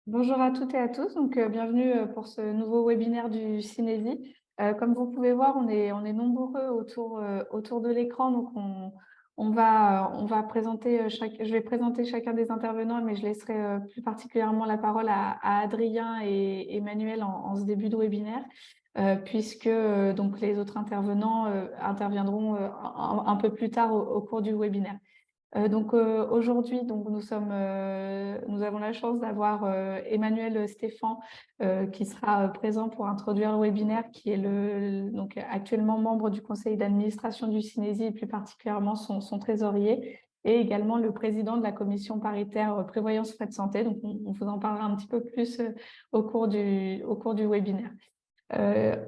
Bonjour à toutes et à tous, bienvenue pour ce nouveau webinaire du Cinési. Comme vous pouvez voir, on est nombreux autour de l'écran, on va présenter je vais présenter chacun des intervenants, mais je laisserai plus particulièrement la parole à Adrien et Emmanuel en ce début de webinaire, puisque donc les autres intervenants interviendront un peu plus tard au cours du webinaire. Aujourd'hui, nous avons la chance d'avoir Emmanuel Stéphan qui sera présent pour introduire le webinaire, qui est donc actuellement membre du conseil d'administration du Cinési et plus particulièrement son trésorier, et également le président de la commission paritaire prévoyance frais de santé. Donc, on vous en parlera un petit peu plus au cours du webinaire.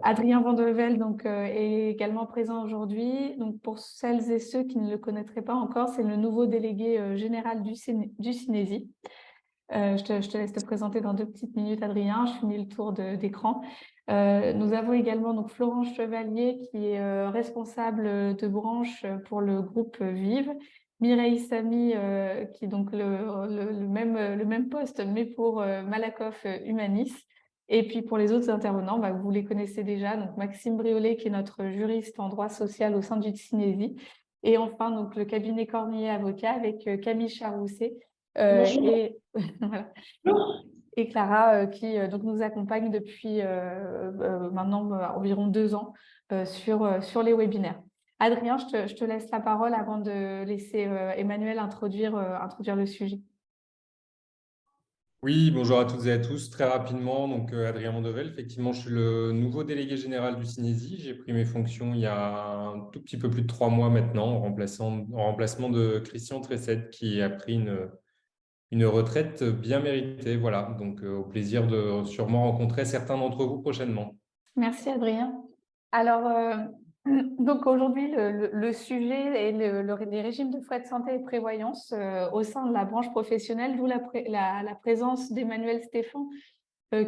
Adrien Vandevel est également présent aujourd'hui. Donc, pour celles et ceux qui ne le connaîtraient pas encore, c'est le nouveau délégué général du Cinési. Je te laisse te présenter dans 2 petites minutes, Adrien. Je finis le tour d'écran. Nous avons également donc Florence Chevalier, qui est responsable de branche pour le groupe Vive. Mireille Samy, qui est donc le même poste, mais pour Malakoff Humanis. Et puis pour les autres intervenants, vous les connaissez déjà. Donc Maxime Briolet, qui est notre juriste en droit social au sein du Cinési. Et enfin, donc le cabinet Cornier Avocat avec Camille Charousset. Bonjour. Et voilà. Et Clara, qui donc nous accompagne depuis maintenant environ 2 ans sur les webinaires. Adrien, je te laisse la parole avant de laisser Emmanuel introduire le sujet. Oui, bonjour à toutes et à tous. Très rapidement, Adrien Mondevel, effectivement, je suis le nouveau délégué général du Cinési. J'ai pris mes fonctions il y a un tout petit peu plus de 3 mois maintenant, en remplacement de Christian Tresset, qui a pris une retraite bien méritée. Voilà, au plaisir de sûrement rencontrer certains d'entre vous prochainement. Merci Adrien. Alors, donc aujourd'hui, le sujet est les régimes de frais de santé et prévoyance au sein de la branche professionnelle, d'où la présence d'Emmanuel Stéphan,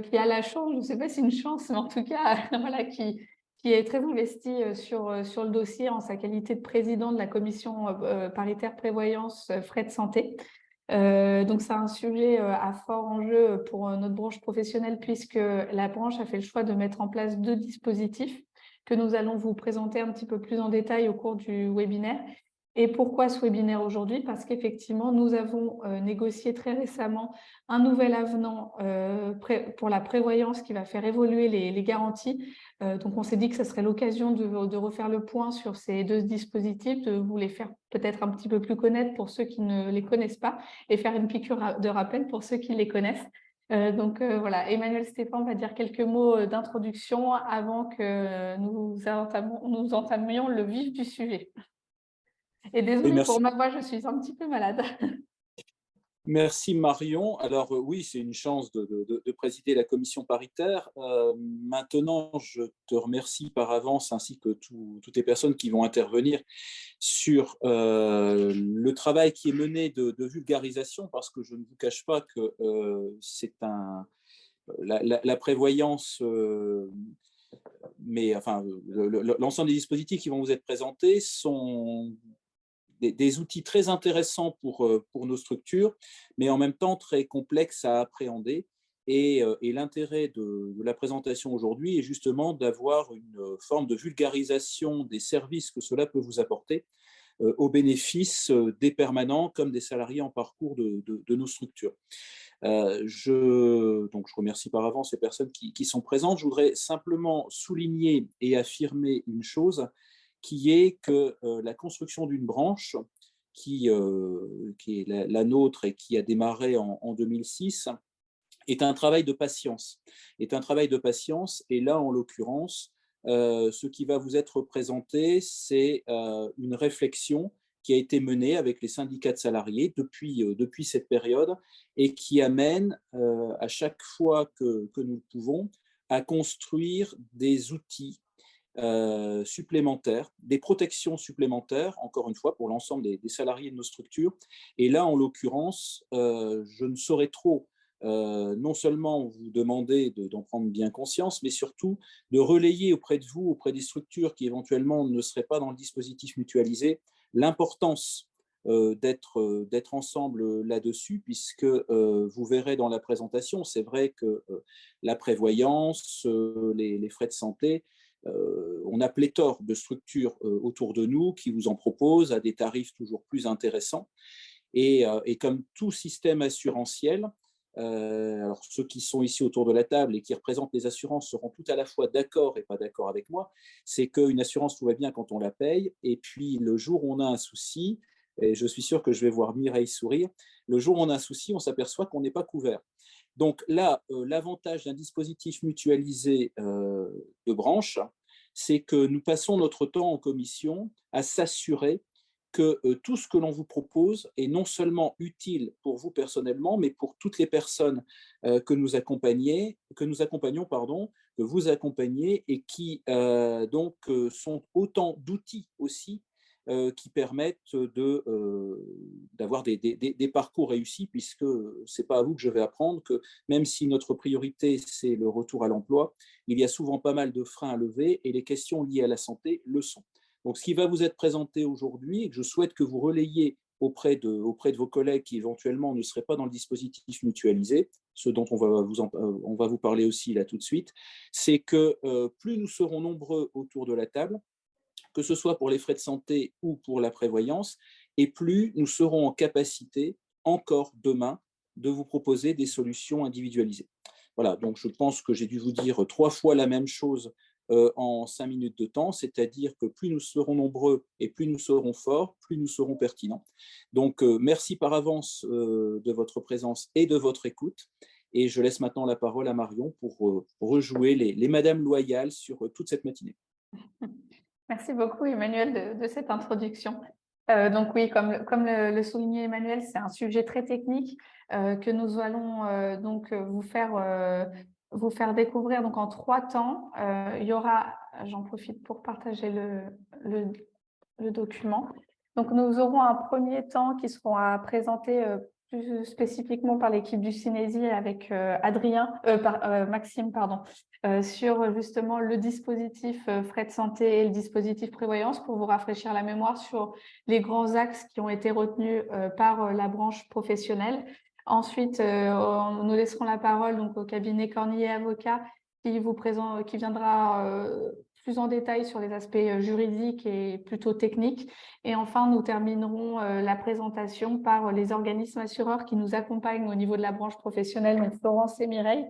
qui a la chance, je ne sais pas si c'est une chance, mais en tout cas, voilà, qui est très investi sur le dossier en sa qualité de président de la commission paritaire prévoyance frais de santé. Donc, c'est un sujet à fort enjeu pour notre branche professionnelle, puisque la branche a fait le choix de mettre en place 2 dispositifs que nous allons vous présenter un petit peu plus en détail au cours du webinaire. Et pourquoi ce webinaire aujourd'hui? Parce qu'effectivement, nous avons négocié très récemment un nouvel avenant pour la prévoyance qui va faire évoluer les garanties. Donc, on s'est dit que ce serait l'occasion de refaire le point sur ces 2 dispositifs, de vous les faire peut-être un petit peu plus connaître pour ceux qui ne les connaissent pas et faire une piqûre de rappel pour ceux qui les connaissent. Voilà, Emmanuel Stéphan va dire quelques mots d'introduction avant que nous entamions le vif du sujet. Et Oui, désolée pour merci. ma voix, je suis un petit peu malade. Merci Marion. Alors oui, c'est une chance de présider la commission paritaire. Maintenant, je te remercie par avance ainsi que toutes les personnes qui vont intervenir sur le travail qui est mené de vulgarisation, parce que je ne vous cache pas que la prévoyance, mais enfin l'ensemble des dispositifs qui vont vous être présentés sont des outils très intéressants pour nos structures, mais en même temps très complexes à appréhender. Et l'intérêt de la présentation aujourd'hui est justement d'avoir une forme de vulgarisation des services que cela peut vous apporter au bénéfice des permanents comme des salariés en parcours de nos structures. Donc je remercie par avance les personnes qui sont présentes. Je voudrais simplement souligner et affirmer une chose, qui est que la construction d'une branche, qui est la nôtre et qui a démarré en 2006, est un travail de patience. Et là, en l'occurrence, ce qui va vous être présenté, c'est une réflexion qui a été menée avec les syndicats de salariés depuis cette période et qui amène, à chaque fois que nous le pouvons, à construire des outils supplémentaires, des protections supplémentaires, encore une fois, pour l'ensemble des salariés de nos structures. Et là, en l'occurrence, je ne saurais trop non seulement vous demander d'en prendre bien conscience, mais surtout de relayer auprès de vous, auprès des structures qui éventuellement ne seraient pas dans le dispositif mutualisé, l'importance d'être ensemble là-dessus, puisque vous verrez dans la présentation, c'est vrai que la prévoyance, les frais de santé, on a pléthore de structures autour de nous qui vous en proposent à des tarifs toujours plus intéressants. Et comme tout système assurantiel, alors ceux qui sont ici autour de la table et qui représentent les assurances seront tout à la fois d'accord et pas d'accord avec moi, c'est qu'une assurance, tout va bien quand on la paye, et puis le jour où on a un souci, et je suis sûr que je vais voir Mireille sourire, le jour où on a un souci, on s'aperçoit qu'on n'est pas couvert. Donc là, l'avantage d'un dispositif mutualisé de branche, c'est que nous passons notre temps en commission à s'assurer que tout ce que l'on vous propose est non seulement utile pour vous personnellement, mais pour toutes les personnes que nous accompagnons, pardon, que vous accompagnez, et qui sont autant d'outils aussi qui permettent d'avoir des parcours réussis, puisque ce n'est pas à vous que je vais apprendre que même si notre priorité, c'est le retour à l'emploi, il y a souvent pas mal de freins à lever, et les questions liées à la santé le sont. Donc, ce qui va vous être présenté aujourd'hui, et que je souhaite que vous relayiez auprès de vos collègues qui éventuellement ne seraient pas dans le dispositif mutualisé, ce dont on va vous parler aussi là tout de suite, c'est que plus nous serons nombreux autour de la table, que ce soit pour les frais de santé ou pour la prévoyance, et plus nous serons en capacité, encore demain, de vous proposer des solutions individualisées. Voilà, donc je pense que j'ai dû vous dire 3 fois la même chose en 5 minutes de temps, c'est-à-dire que plus nous serons nombreux et plus nous serons forts, plus nous serons pertinents. Donc merci par avance de votre présence et de votre écoute, et je laisse maintenant la parole à Marion pour rejouer les Madames loyales sur toute cette matinée. Merci beaucoup, Emmanuel, de cette introduction. Donc oui, comme le soulignait Emmanuel, c'est un sujet très technique que nous allons vous faire découvrir donc en 3 temps. Il y aura, j'en profite pour partager le document. Donc nous aurons un premier temps qui sera présenté plus spécifiquement par l'équipe du Synésie avec Maxime, sur justement le dispositif frais de santé et le dispositif prévoyance, pour vous rafraîchir la mémoire sur les grands axes qui ont été retenus par la branche professionnelle. Ensuite, nous laisserons la parole donc au cabinet Cornillet Avocats qui viendra plus en détail sur les aspects juridiques et plutôt techniques. Et enfin, nous terminerons la présentation par les organismes assureurs qui nous accompagnent au niveau de la branche professionnelle, donc Florence et Mireille,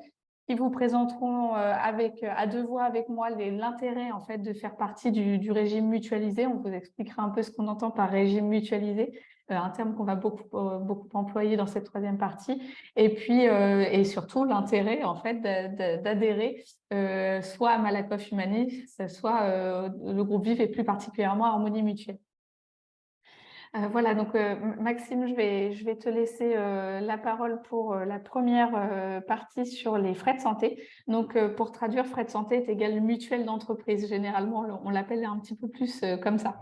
qui vous présenteront à 2 voix avec moi l'intérêt en fait de faire partie du régime mutualisé. On vous expliquera un peu ce qu'on entend par régime mutualisé, un terme qu'on va beaucoup employer dans cette 3e partie. Et puis et surtout l'intérêt en fait d'adhérer soit à Malakoff Humanis, soit le groupe VIF et plus particulièrement à Harmonie Mutuelle. Voilà, donc Maxime, je vais te laisser la parole pour la première partie sur les frais de santé. Donc, pour traduire, frais de santé est égal mutuelle d'entreprise. Généralement, on l'appelle un petit peu plus comme ça.